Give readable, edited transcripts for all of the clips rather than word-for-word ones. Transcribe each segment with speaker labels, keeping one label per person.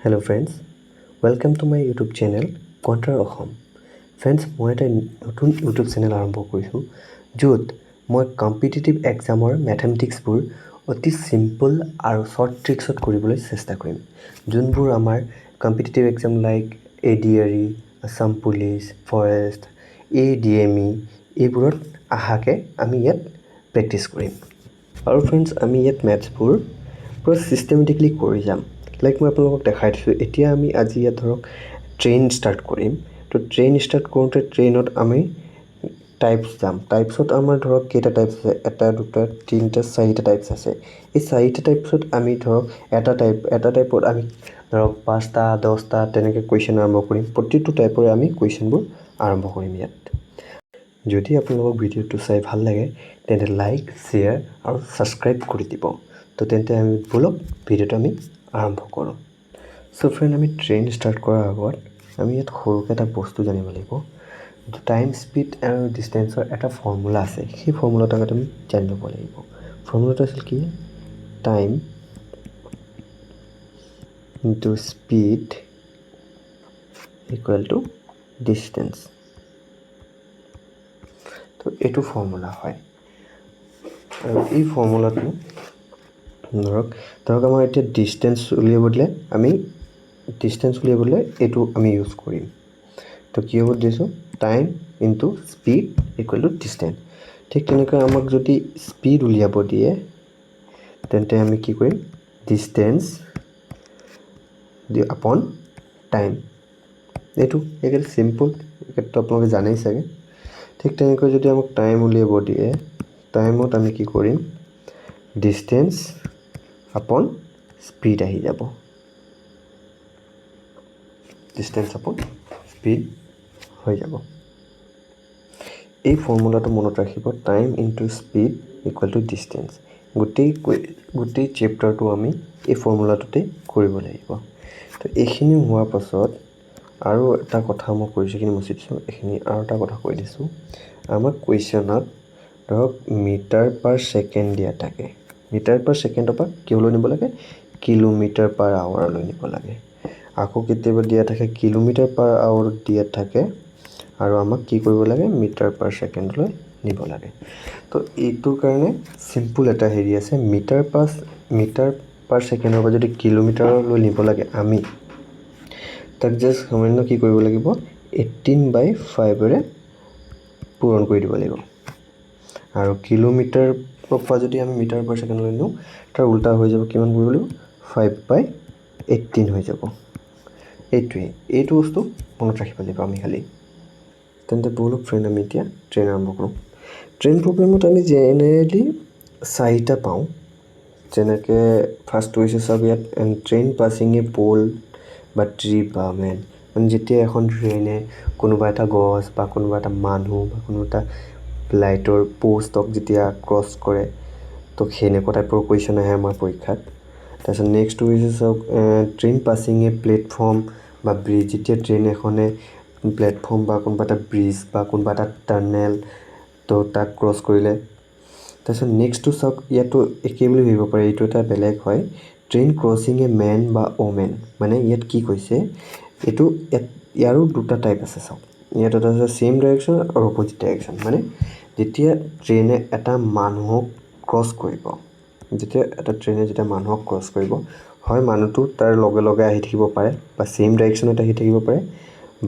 Speaker 1: Hello friends, welcome to my YouTube channel Contra Ohom. Friends, মই এটা নতুন YouTube channel আৰম্ভ কৰিছোঁ য'ত মই কম্পিটিটিভ এক্সামৰ ম্যাথমেটিক্সবোৰ অতি সিম্পল আৰু শৰ্ট ট্ৰিক্সত কৰিবলৈ চেষ্টা কৰিম যোনবোৰ আমাৰ competitive exam like ADRE, Assam police, forest, ADME এইবোৰত আহাকে আমি ইয়াত প্ৰেক্টিছ কৰিম আৰু ফ্ৰেণ্ডছ আমি ইয়াত ম্যাথছবোৰ পুৰা সিস্টেমেটিকলি কৰি যাম লাইক মই আপোনালোকক দেখাই দিছোঁ এতিয়া আমি আজি ইয়াত ধৰক ট্ৰেইন ষ্টাৰ্ট কৰিম তো ট্ৰেইন ষ্টাৰ্ট কৰোঁতে ট্ৰেইনত আমি টাইপছ যাম টাইপছত আমাৰ ধৰক কেইটা টাইপছ আছে এটা দুটা তিনিটা চাৰিটা টাইপছ আছে এই চাৰিটা টাইপছত আমি ধৰক এটা টাইপত আমি ধৰক 5টা 10টা তেনেকৈ কুৱেশ্যন আৰম্ভ কৰিম প্ৰতিটো টাইপৰে আমি কুৱেশ্যনবোৰ আৰম্ভ কৰিম ইয়াত যদি আপোনালোকক ভিডিঅ'টো চাই ভাল লাগে তেন্তে লাইক শ্বেয়াৰ আৰু ছাবস্ক্ৰাইব কৰি দিব তো তেন্তে আমি বলক ভিডিঅ'টো আমি আৰম্ভ কৰোঁ সো ফ্ৰেণ্ড আমি ট্ৰেইন ষ্টাৰ্ট কৰাৰ আগত আমি ইয়াত সৰুকৈ এটা বস্তু জানিব লাগিব টাইম স্পীড আৰু ডিষ্টেন্সৰ এটা ফৰ্মুলা আছে সেই ফৰ্মুলাটো আগত আমি জানি ল'ব লাগিব ফৰ্মুলাটো আছিল কি time into speed equal to distance তো এইটো ফৰ্মুলা হয় আৰু এই ফৰ্মুলাটো ধৰক আমাৰ এতিয়া ডিষ্টেন্স উলিয়াবলৈ আমি এইটো আমি ইউজ কৰিম তো কি হ'ব দিছোঁ time into speed equal to distance ঠিক তেনেকৈ আমাক যদি স্পীড উলিয়াব দিয়ে তেন্তে আমি কি কৰিম ডিষ্টেন্স আপন টাইম এইটো একেবাৰে সিম্পল এইটো আপোনালোকে জানেই চাগে ঠিক তেনেকৈ যদি আমাক টাইম উলিয়াব দিয়ে টাইমত আমি কি কৰিম ডিষ্টেন্স আপন স্পীড আহি যাব ডিষ্টেন্স আপন স্পীড হৈ যাব এই ফৰ্মুলাটো মনত ৰাখিব time into speed equal to distance গোটেই চেপ্টাৰটো আমি এই ফৰ্মুলাটোতে কৰিব লাগিব তো এইখিনি হোৱাৰ পাছত আৰু এটা কথা মই কৈছোঁখিনি মুচি দিছোঁ এইখিনি আৰু এটা কথা কৈ দিছোঁ আমাক কুৱেশ্যনত ধৰক মিটাৰ পাৰ ছেকেণ্ড দিয়া থাকে মিটাৰ পাৰ ছেকেণ্ডৰ পৰা কিহলৈ নিব লাগে কিলোমিটাৰ পাৰ আৱাৰলৈ নিব লাগে আকৌ কেতিয়াবা দিয়া থাকে কিলোমিটাৰ পাৰ আৱাৰ দিয়া থাকে আৰু আমাক কি কৰিব লাগে মিটাৰ পাৰ ছেকেণ্ডলৈ নিব লাগে তো এইটোৰ কাৰণে সিম্পল এটা হেৰি আছে মিটাৰ পাৰ ছেকেণ্ডৰ পৰা যদি কিলোমিটাৰলৈ নিব লাগে আমি তাক জাষ্ট সামান্য কি কৰিব লাগিব 18/5ৰে পূৰণ কৰি দিব লাগিব আৰু কিলোমিটাৰ পৰা যদি আমি মিটাৰ পাৰ ছেকেণ্ডলৈ নিওঁ তাৰ উল্টা হৈ যাব কিমান কৰিব লাগিব 5/18 হৈ যাব এইটো বস্তু মনত ৰাখিব লাগিব আমি খালি তেন্তে বলক ফ্ৰেণ্ড আমি এতিয়া ট্ৰেইন আৰম্ভ কৰোঁ ট্ৰেইন প্ৰগ্ৰেমত আমি জেনেৰেলি 4টা পাওঁ যেনেকৈ ফাৰ্ষ্ট হৈছে চাওক ইয়াত ট্ৰেইন পাছিং এ প'ল বা ট্ৰি বা মেন মানে যেতিয়া এখন ট্ৰেইনে কোনোবা এটা গছ বা কোনোবা এটা মানুহ বা কোনোবা এটা লাইটৰ প'ষ্টক যেতিয়া ক্ৰছ কৰে তো সেনেকুৱা টাইপৰ কুৱেশ্যন আহে আমাৰ পৰীক্ষাত তাৰপিছত নেক্সট হৈছে চাওক ট্ৰেইন পাছিং এ প্লেটফৰ্ম বা ব্ৰিজ যেতিয়া ট্ৰেইন এখনে প্লেটফৰ্ম বা কোনোবা এটা ব্ৰিজ বা কোনোবা এটা টানেল তো তাক ক্ৰছ কৰিলে তাৰপিছত নেক্সটটো চাওক ইয়াতো একেই বুলি ভাবিব পাৰে এইটো এটা বেলেগ হয় ট্ৰেইন ক্ৰছিং এ মেন বা ওমেন মানে ইয়াত কি কৈছে এইটো ইয়াৰো দুটা টাইপ আছে চাওক ইয়াত এটা আছে ছেম ডাইৰেকশ্যন আৰু অপজিট ডাইৰেকশ্যন মানে যেতিয়া ট্ৰেইনে এটা মানুহক ক্ৰছ কৰিব যেতিয়া মানুহক ক্ৰছ কৰিব হয় মানুহটো তাৰ লগে লগে আহি থাকিব পাৰে বা ছেম ডাইৰেকশ্যনত আহি থাকিব পাৰে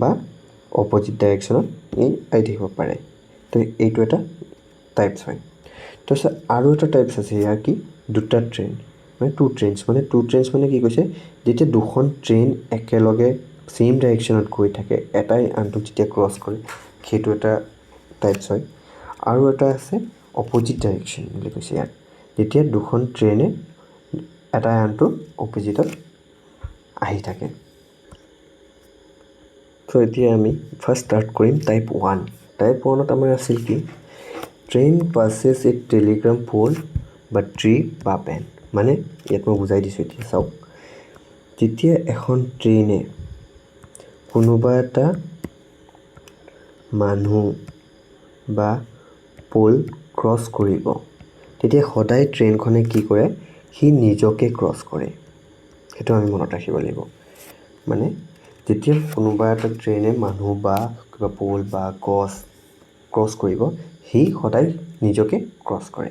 Speaker 1: বা অপজিট ডাইৰেকশ্যনত আহি থাকিব পাৰে তো এইটো এটা টাইপছ হয় তাৰপিছত আৰু এটা টাইপছ আছে ইয়াৰ কি দুটা ট্ৰেইন মানে টু ট্ৰেইনছ মানে কি কৈছে যেতিয়া দুখন ট্ৰেইন একেলগে ছেম ডাইৰেকশ্যনত গৈ থাকে এটাই আনটোক যেতিয়া ক্ৰছ কৰে সেইটো এটা টাইপছ হয় আৰু এটা আছে অপজিট ডাইৰেকশ্যন বুলি কৈছে ইয়াত যেতিয়া দুখন ট্ৰেইনে এটাই আনটো অপজিটত আহি থাকে তো এতিয়া আমি ফাৰ্ষ্ট ষ্টাৰ্ট কৰিম টাইপ 1ত আমাৰ আছিল কি ট্ৰেইন পাছেছ এ টেলিগ্ৰাম প'ল বা ট্ৰি বা পেন মানে ইয়াত মই বুজাই দিছোঁ এতিয়া চাওক যেতিয়া এখন ট্ৰেইনে কোনোবা এটা মানুহ বা প'ল ক্ৰছ কৰিব তেতিয়া সদায় ট্ৰেইনখনে কি কৰে সি নিজকে ক্ৰছ কৰে সেইটো আমি মনত ৰাখিব লাগিব মানে যেতিয়া কোনোবা এটা ট্ৰেইনে মানুহ বা কিবা প'ল বা গছ ক্ৰছ কৰিব সি সদায় নিজকে ক্ৰছ কৰে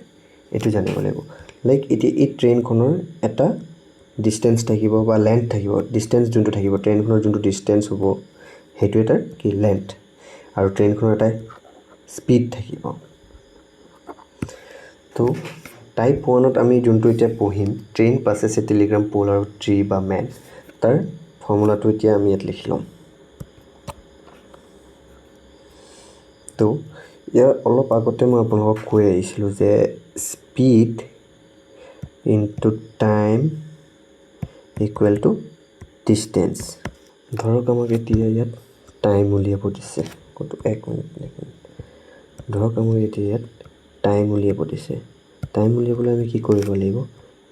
Speaker 1: এইটো জানিব লাগিব লাইক এতিয়া এই ট্ৰেইনখনৰ এটা ডিষ্টেঞ্চ থাকিব বা লেন্থ থাকিব ডিষ্টেঞ্চ যোনটো থাকিব ট্ৰেইনখনৰ যোনটো ডিষ্টেঞ্চ হ'ব সেইটো এটা কি লেন্থ আৰু ট্ৰেইনখনৰ এটা স্পীড থাকিব তো টাইপ 1ত আমি যোনটো এতিয়া পঢ়িম ট্ৰেইন পাছেছ এ টেলিগ্ৰাম প'ল আৰু ট্ৰী বা মেন তাৰ ফৰ্মুলাটো এতিয়া আমি ইয়াত লিখি ল'ম তো ইয়াৰ অলপ আগতে মই আপোনালোকক কৈ আহিছিলোঁ যে speed into time equal to distance ধৰক আমাক এতিয়া ইয়াত টাইম উলিয়াব দিছে কত 1 মিনিট ধৰক আমাক এতিয়া ইয়াত টাইম উলিয়াব দিছে টাইম উলিয়াবলৈ আমি কি কৰিব লাগিব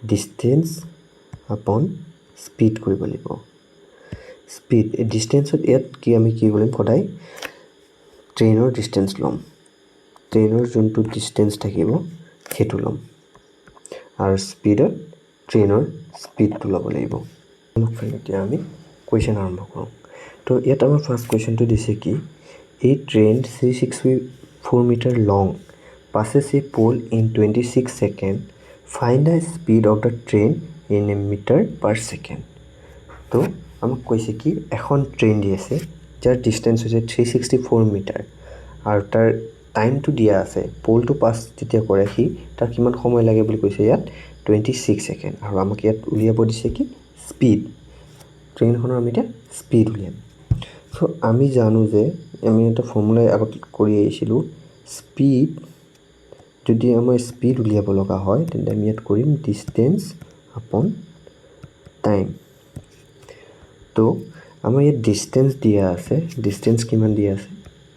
Speaker 1: ডিষ্টেঞ্চ আপন স্পীড কৰিব লাগিব স্পীড ডিষ্টেঞ্চত ইয়াত কি আমি কি কৰিম সদায় ট্ৰেইনৰ ডিষ্টেঞ্চ ল'ম ট্ৰেইনৰ যোনটো ডিষ্টেঞ্চ থাকিব সেইটো ল'ম আৰু স্পীডত ট্ৰেইনৰ স্পীডটো ল'ব লাগিব এতিয়া আমি কুৱেশ্যন আৰম্ভ কৰোঁ তো ইয়াত আমাৰ ফাৰ্ষ্ট কুৱেশ্যনটো দিছে কি এই train 364 metre long passes a pole in 26 seconds find the speed of the train in a meter per second তো আমাক কৈছে কি এখন ট্ৰেইন দি আছে যাৰ ডিষ্টেঞ্চ হৈছে 364 মিটাৰ আৰু তাৰ টাইমটো দিয়া আছে প'লটো পাছ যেতিয়া কৰে সি তাৰ কিমান সময় লাগে বুলি কৈছে ইয়াত 26 সেকেন্ড আৰু আমাক ইয়াত উলিয়াব দিছে কি স্পীড ট্ৰেইনখনৰ আমি এতিয়া স্পীড উলিয়াম সো আমি জানো যে আমি এটা ফৰ্মুলা আগত কৰি আহিছিলোঁ স্পীড যদি আমাৰ স্পীড উলিয়াব লগা হয় তেন্তে আমি ইয়াত কৰিম ডিষ্টেঞ্চ আপন টাইম তো আমাৰ ইয়াত ডিষ্টেঞ্চ দিয়া আছে ডিষ্টেঞ্চ কিমান দিয়া আছে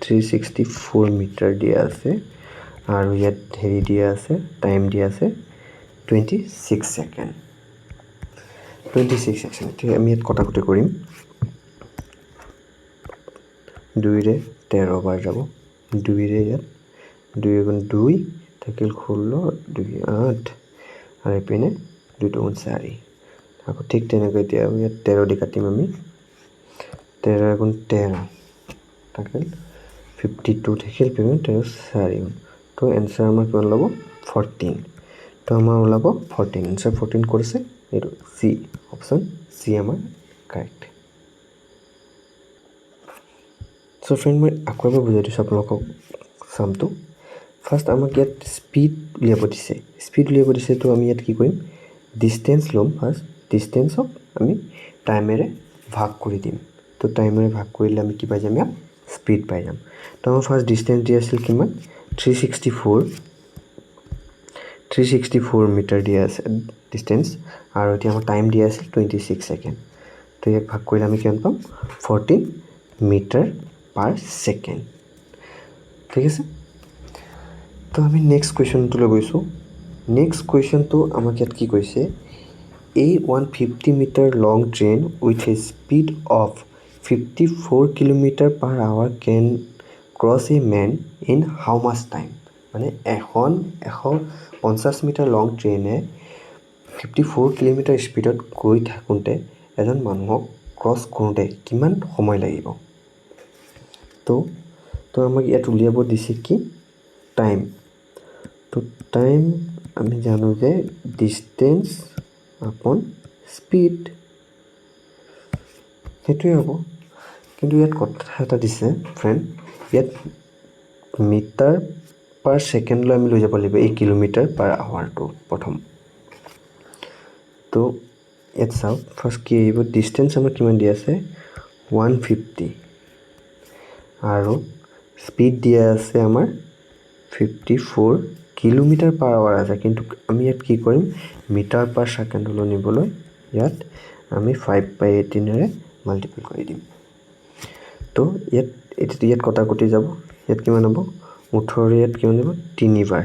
Speaker 1: 364 মিটাৰ দিয়া আছে আৰু ইয়াত হেৰি দিয়া আছে টাইম দিয়া আছে 26 সেকেন্ড 26 সেকেন্ড ঠিক আমি ইয়াত কটাকটি কৰিম 2 ৰে 13 বাৰ যাব 2 ৰে ইয়াত 2 গুণ 2 থাকিল 16 2 8 আৰু এপিনে 2 গুণ 4 আকৌ ঠিক তেনেকৈ এতিয়া ইয়াত 13 দি কাটিম আমি 13 গুণ 13 থাকিল 52 থাকিল 13 4 গুণ তো এনসাৰ আমাৰ কিমান ল'ব 14 তো আমাৰ ওলাব 14 এনসাৰ 14 কৰিছে এইটো সি অপচন সি আমাৰ কাৰেক্ট সো ফ্ৰেন্ড মই আকৌ এবাৰ বুজাই দিছোঁ আপোনালোকক সামটো ফাৰ্ষ্ট আমাক ইয়াত স্পীড উলিয়াব দিছে তো আমি ইয়াত কি কৰিম ডিষ্টেঞ্চ ল'ম ফাৰ্ষ্ট ডিষ্টেঞ্চক আমি টাইমেৰে ভাগ কৰি দিম তো টাইমেৰে ভাগ কৰিলে আমি কি পাই যাম ইয়াত স্পীড পাই যাম তো আমাৰ ফাৰ্ষ্ট ডিষ্টেঞ্চ দিয়া আছিল কিমান 364 মিটাৰ দিয়া আছে ডিষ্টেঞ্চ আৰু এতিয়া আমাৰ টাইম দিয়া আছিল 26 সেকেন্ড তো ইয়াক ভাগ কৰিলে আমি কিমান পাম 14 মিটাৰ পাৰ সেকেন্ড ঠিক আছে তো আমি নেক্সট কুৱেশ্যনটোলৈ গৈছোঁ নেক্সট কুৱেশ্যনটো আমাক ইয়াত কি কৈছে a 150 metre long train with a speed of 54 kilometre per hour can cross a man in how much time মানে এখন 150 মিটাৰ লং ট্ৰেইনে 54 কিলোমিটাৰ স্পীডত গৈ থাকোঁতে এজন মানুহক ক্ৰছ কৰোঁতে কিমান সময় লাগিব তো আমাক ইয়াত উলিয়াব দিছে কি টাইম তো টাইম আমি জানো যে ডিষ্টেঞ্চ আপন স্পীড সেইটোৱে হ'ব কিন্তু ইয়াত কথা এটা দিছে ফ্ৰেণ্ড ইয়াত মিটাৰ পাৰ সেকেন্ডলৈ আমি লৈ যাব লাগিব এই কিলোমিটাৰ পাৰ আৱাৰটো প্ৰথম তো ইয়াত চাওক ফাৰ্ষ্ট কি আহিব ডিষ্টেঞ্চ আমাৰ কিমান দিয়া আছে 150 আৰু স্পীড দিয়া আছে আমাৰ 54 কিলোমিটাৰ পাৰ আৱাৰ আছে কিন্তু আমি ইয়াত কি কৰিম মিটাৰ পাৰ সেকেন্ডলৈ নিবলৈ ইয়াত আমি 5/18 ৰে মাল্টিপ্লাই কৰি দিম তো ইয়াত কটাকটি যাব ইয়াত কিমান হ'ব 18 ইয়াত কিমান যাব 3 বাৰ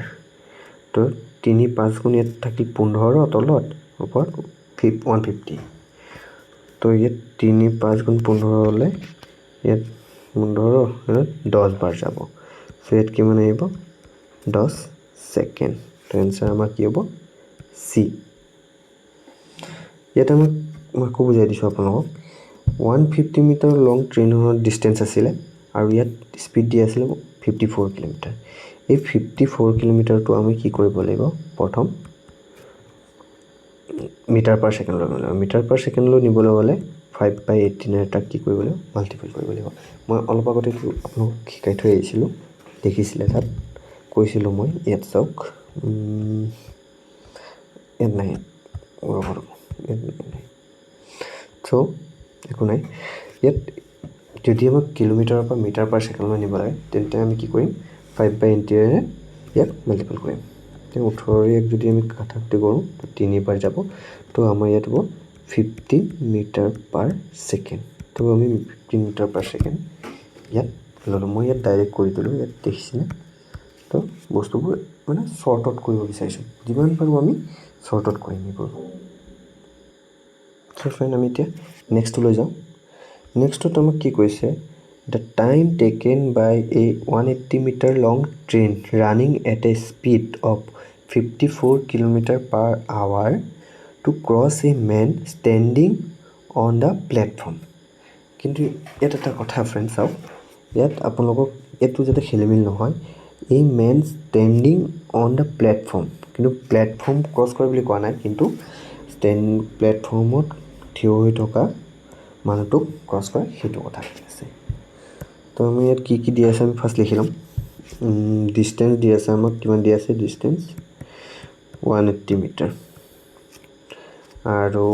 Speaker 1: তো 3 5 গুণ ইয়াত থাকিল 15 তলত ওপৰত 150 তো ইয়াত 3 5 গুণ 15 হ'লে ইয়াত 15 10 বাৰ যাব সো ইয়াত কিমান আহিব 10 সেকেন্ড তো এনসাৰ আমাৰ কি হ'ব সি ইয়াত মই আকৌ বুজাই দিছোঁ আপোনালোকক 150 মিটাৰ লং ট্ৰেইনৰ ডিষ্টেঞ্চ আছিলে আৰু ইয়াত স্পীড দি আছিলে 54 কিলোমিটাৰ। এই 54 কিলোমিটাৰটো আমি কি কৰিব লাগিব, প্ৰথম মিটাৰ পাৰ ছেকেণ্ড ল'ব লাগিব। মিটাৰ পাৰ ছেকেণ্ডলৈ নিবলৈ হ'লে 5/18 তাক কি কৰিব লাগিব, মাল্টিপ্লাই কৰিব লাগিব। মই অলপ আগতে আপোনাক শিকাই থৈ আহিছিলোঁ, দেখিছিলে তাত কৈছিলোঁ মই। ইয়াত চাওক, ইয়াত নাই, চ' একো নাই। ইয়াত যদি আমাক কিলোমিটাৰৰ পৰা মিটাৰ পাৰ ছেকেণ্ডলৈ নিব লাগে, তেন্তে আমি কি কৰিম, 5/18 ইয়াক মাল্টিপ্লাই কৰিম। 18 ইয়াক যদি আমি কাটাকুটি কৰোঁ তো 3 বাৰ যাব, তো আমাৰ ইয়াত হ'ব 15 মিটাৰ পাৰ ছেকেণ্ড। তো আমি 15 মিটাৰ পাৰ ছেকেণ্ড ইয়াত ল'লোঁ। মই ইয়াত ডাইৰেক্ট কৰি দিলোঁ, ইয়াত দেখিছেনে। তো বস্তুবোৰ মানে শ্বৰ্ট আউট কৰিব বিচাৰিছোঁ, যিমান পাৰোঁ আমি শ্বৰ্ট আউট কৰিম এইবোৰ। চ' ফ্ৰেণ্ড, আমি এতিয়া নেক্সটলৈ যাওঁ। নেক্সটত আমাক কি কৈছে, the time taken by a 180 metre long train running at a speed of 54 kilometre per hour to cross a man standing on the platform. কিন্তু ইয়াত এটা কথা ফ্ৰেণ্ড, চাওক, ইয়াত আপোনালোকক এইটো যাতে খেলিমেলি নহয়, এই man standing on the platform, কিন্তু প্লেটফৰ্ম ক্ৰছ কৰে বুলি কোৱা নাই, কিন্তু প্লেটফৰ্মত থিয় হৈ থকা মানুহটোক ক্ৰছ কৰে সেইটো কথা আছে। তো আমি ইয়াত কি কি দি আছে আমি ফাৰ্ষ্ট লিখি ল'ম। ডিষ্টেঞ্চ দি আছে আমাক, কিমান দি আছে ডিষ্টেঞ্চ, 180 মিটাৰ। আৰু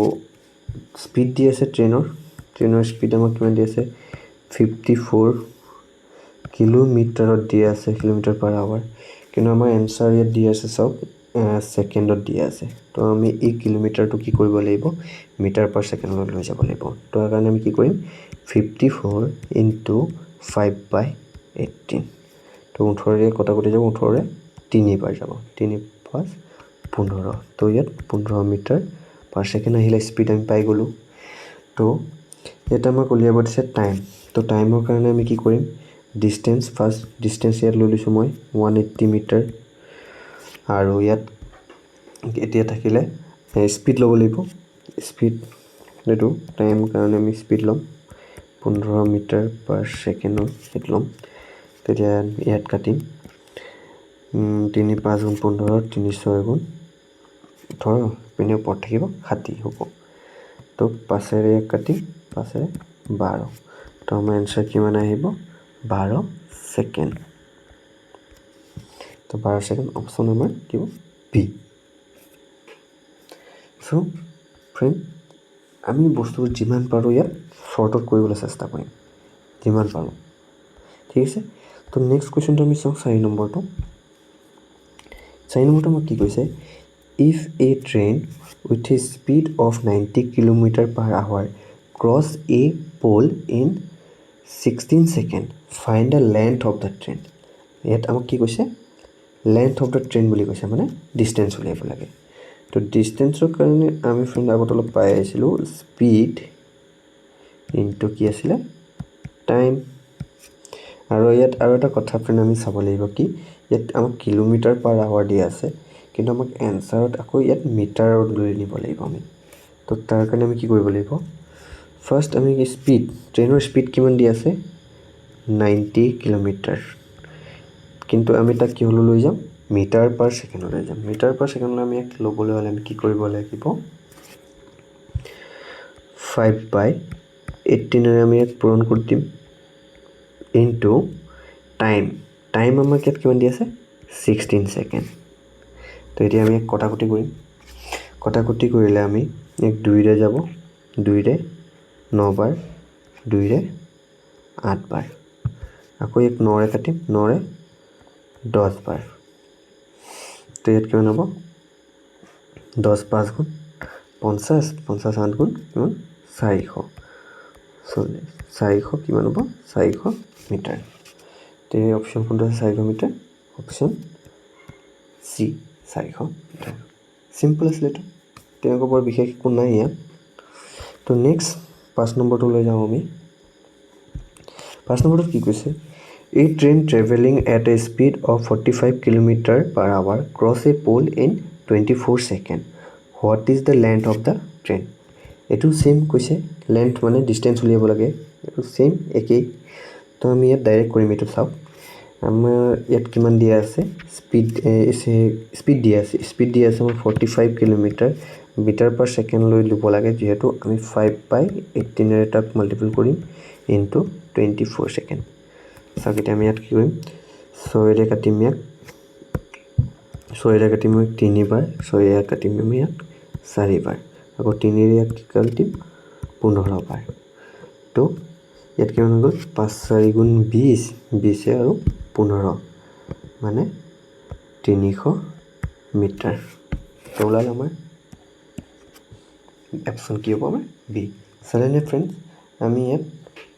Speaker 1: স্পীড দি আছে ট্ৰেইনৰ স্পীড আমাক কিমান দি আছে, 54 কিলোমিটাৰত দি আছে, কিলোমিটাৰ পাৰ আৱাৰ। কিন্তু আমাৰ এনচাৰ ইয়াত দি আছে চাওক, ছেকেণ্ডত দি আছে। তো আমি এই কিলোমিটাৰটো কি কৰিব লাগিব, মিটাৰ পাৰ ছেকেণ্ডত লৈ যাব লাগিব। তো তাৰ কাৰণে আমি কি কৰিম, 54 × 5/18। তো 18 কটাকটি যাব, 18 3 বাৰ যাব, 3 × 5 = 15। তো ইয়াত 15 মিটাৰ পাৰ ছেকেণ্ড আহিলে স্পীড আমি পাই গ'লোঁ। তো ইয়াত আমাক উলিয়াব দিছে টাইম। তো টাইমৰ কাৰণে আমি কি কৰিম, ডিষ্টেঞ্চ ফাৰ্ষ্ট, ডিষ্টেঞ্চ ইয়াত লৈ লৈছোঁ মই 180 মিটাৰ। আৰু ইয়াত এতিয়া থাকিলে স্পীড ল'ব লাগিব, স্পীড এইটো টাইমৰ কাৰণে আমি স্পীড ল'ম 15 মিটাৰ পাৰ ছেকেণ্ডৰ সেইটো ল'ম। তেতিয়া ইয়াত কাটিম, 3 × 5 = 15, 3 × 6 = 18, পিনে ওপৰত থাকিব 60 হ'ব। তো 5ৰে ইয়াক কাটিম, 5ৰে 12। তো আমাৰ এনচাৰ কিমান আহিব, 12 ছেকেণ্ড। তো 12 ছেকেণ্ড অপশ্যন আমাৰ কি হ'ব, বি। চ' ফ্ৰেণ্ড, আমি বস্তুবোৰ যিমান পাৰোঁ ইয়াত শ্বৰ্ট আউট কৰিবলৈ চেষ্টা কৰিম, যিমান পাৰোঁ, ঠিক আছে। তো নেক্সট কুৱেশ্যনটো আমি চাওঁ, 4 নম্বৰটো। 4 নম্বৰটো আমাক কি কৈছে, if a train with a speed of 90 kilometre per hour cross a pole in 16 second, find the length of the train. ইয়াত আমাক কি কৈছে, লেন্থ অফ দ্য ট্ৰেইন বুলি কৈছে, মানে ডিষ্টেঞ্চ উলিয়াব লাগে। তো ডিষ্টেঞ্চৰ কাৰণে আমি ফ্ৰেণ্ড আগত অলপ পাই আহিছিলোঁ, স্পীড ইনটু কি আছিলে, টাইম। আৰু ইয়াত আৰু এটা কথা ফ্ৰেণ্ড আমি চাব লাগিব, কি ইয়াত আমাক কিলোমিটাৰ পাৰ আৱাৰ দিয়া আছে, কিন্তু আমাক এনচাৰত আকৌ ইয়াত মিটাৰত লৈ নিব লাগিব আমি। তো তাৰ কাৰণে আমি কি কৰিব লাগিব, ফাৰ্ষ্ট আমি স্পীড, ট্ৰেইনৰ স্পীড কিমান দি আছে, 90 কিলোমিটাৰ, কিন্তু আমি তাক কিহলৈ লৈ যাম, মিটাৰ পাৰ ছেকেণ্ডলৈ লৈ যাম। মিটাৰ পাৰ ছেকেণ্ডলৈ আমি ইয়াক ল'বলৈ হ'লে আমি কি কৰিব লাগিব, 5/18 আমি ইয়াক পূৰণ কৰি দিম, ইনটু টাইম। টাইম আমাক ইয়াত কিমান দি আছে, 16 ছেকেণ্ড। তো এতিয়া আমি ইয়াক কটাকটি কৰিম, কটাকটি কৰিলে আমি ইয়াক 2ৰে যাব, 2ৰে 9 বাৰ, 2ৰে 8 বাৰ, আকৌ ইয়াক 9ৰে কাটিম, 9ৰে 10 বাৰ। তো ইয়াত কিমান হ'ব, 10 × 5 = 50, 50 × 8 = কিমান, 400, 400 কিমান হ'ব, 400 মিটাৰ। তো এই অপশ্যন কোনটো আছে, 400 metre, option C 400 metre. Simple আছিলে এইটো, তেওঁলোকৰ বৰ বিশেষ একো নাই ইয়াত। তো নেক্সট 5 নম্বৰটো লৈ যাওঁ আমি। 5 নম্বৰটোত কি কৈছে, A train traveling at a speed of 45 kilometer per hour cross a pole in 24 seconds. What is the length of the train? এইটো সেম কৈছে লেন্থ মানে ডিষ্টেঞ্চ উলিয়াব লাগে এইটো সেম একেই তো আমি ইয়াত ডাইৰেক্ট কৰিম এইটো চাওক আমাৰ ইয়াত কিমান দিয়া আছে স্পীড দিয়া আছে আমাৰ 45 কিলোমিটাৰ মিটাৰ পাৰ সেকেন্ড লৈ ল'ব লাগে যেহেতু আমি 5/18 ৰে তাক মাল্টিপল কৰিম ইনটু 24 সেকেন্ড চাওক এতিয়া আমি ইয়াত কি কৰিম 6 ৰে কাটিম ইয়াত 6 ৰে কাটিম 3 বাৰ 6 ৰে কাটিম আমি ইয়াত 4 বাৰ আকৌ 3 ৰে ইয়াত কি কাটিম 15 বাৰ তো ইয়াত কিমান হৈ গ'ল 5 4 গুণ 20 20 আৰু 15 মানে 300 মিটাৰ তো ওলাল আমাৰ অপশ্যন কি হ'ব আমাৰ বি চালেনে ফ্ৰেণ্ডছ আমি ইয়াত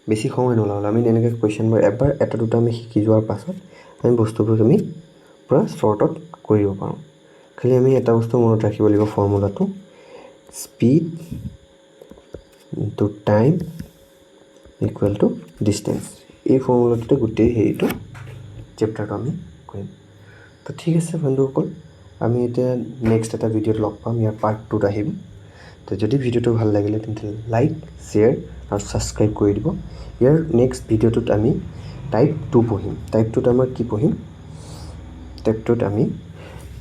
Speaker 1: বেছি সময় নলগাওঁ আমি এনেকৈ কুৱেশ্যনবোৰ এবাৰ এটা দুটা আমি শিকি যোৱাৰ পাছত আমি বস্তুবোৰ আমি পুৰা শ্বৰ্টত কৰিব পাৰোঁ খালি আমি এটা বস্তু মনত ৰাখিব লাগিব ফৰ্মুলাটো speed into time equal to distance এই ফৰ্মুলাটোতে গোটেই হেৰিটো চেপ্টাৰটো আমি কৰিম তো ঠিক আছে বন্ধুসকল আমি এতিয়া নেক্সট এটা ভিডিঅ'ত লগ পাম ইয়াৰ পাৰ্ট 2ত আহিম তো যদি ভিডিঅ'টো ভাল লাগিলে তেন্তে লাইক শ্বেয়াৰ আৰু ছাবস্ক্ৰাইব কৰি দিব ইয়াৰ নেক্সট ভিডিঅ'টোত আমি টাইপ 2 পঢ়িম টাইপ 2ত আমাৰ কি পঢ়িম টাইপ 2ত আমি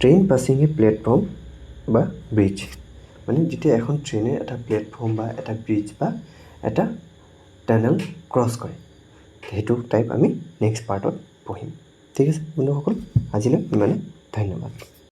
Speaker 1: ট্ৰেইন পাছিং এ প্লেটফৰ্ম বা ব্ৰিজ মানে যেতিয়া এখন ট্ৰেইনে এটা প্লেটফৰ্ম বা এটা ব্ৰিজ বা এটা টানেল ক্ৰছ কৰে সেইটো টাইপ আমি নেক্সট পাৰ্টত পঢ়িম ঠিক আছে বন্ধুসকল আজিলৈ ইমানে ধন্যবাদ